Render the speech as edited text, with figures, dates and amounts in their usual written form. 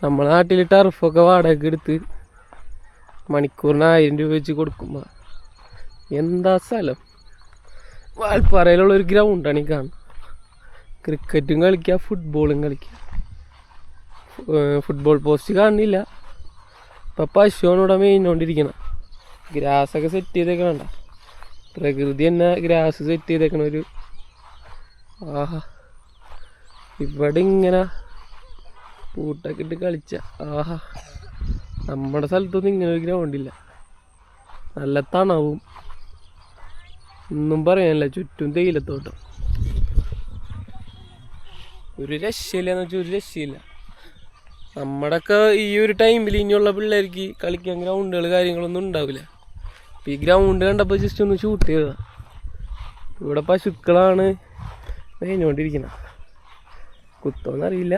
നമ്മളെ നാട്ടിൽ ടർഫൊക്കെ വാടക എടുത്ത് മണിക്കൂറിന് 1000 രൂപ വെച്ച് കൊടുക്കുമ്പോൾ എന്താ സ്ഥലം. വാൽപ്പാറയിലുള്ളൊരു ഗ്രൗണ്ടാണ് ഈ കാണുന്നത്. ക്രിക്കറ്റും കളിക്കുക, ഫുട്ബോളും കളിക്കുക. ഫുട്ബോൾ പോസ്റ്റ് കാണുന്നില്ല. ഇപ്പം പശുവാണ് ഇവിടെ മെയിനോണ്ടിരിക്കണം. ഗ്രാസൊക്കെ സെറ്റ് ചെയ്തേക്കണണ്ട. പ്രകൃതി തന്നെ ഗ്രാസ് സെറ്റ് ചെയ്തേക്കണ ഒരു ആഹാ. ഇവിടെ ഇങ്ങനെ പൂട്ടൊക്കെ ഇട്ട് കളിച്ച ആഹാ. നമ്മുടെ സ്ഥലത്തൊന്നും ഇങ്ങനെ ഒരു ഗ്രൗണ്ടില്ല. നല്ല തണവും ഒന്നും പറയാനില്ല. ചുറ്റും തേയിലത്തോട്ടം. ഒരു രക്ഷയില്ലെന്ന് വെച്ചാൽ ഒരു രക്ഷയില്ല. നമ്മുടെയൊക്കെ ഈ ഒരു ടൈമിൽ ഇനിയുള്ള പിള്ളേർക്ക് കളിക്കാൻ ഗ്രൗണ്ടുകൾ കാര്യങ്ങളൊന്നും ഉണ്ടാവില്ല. അപ്പം ഈ ഗ്രൗണ്ട് കണ്ടപ്പോൾ ജസ്റ്റ് ഒന്ന് ഷൂട്ട് ചെയ്തതാണ്. ഇവിടെ പശുക്കളാണ് മേഞ്ഞുകൊണ്ടിരിക്കുന്നത്. കുത്തോന്നറിയില്ല.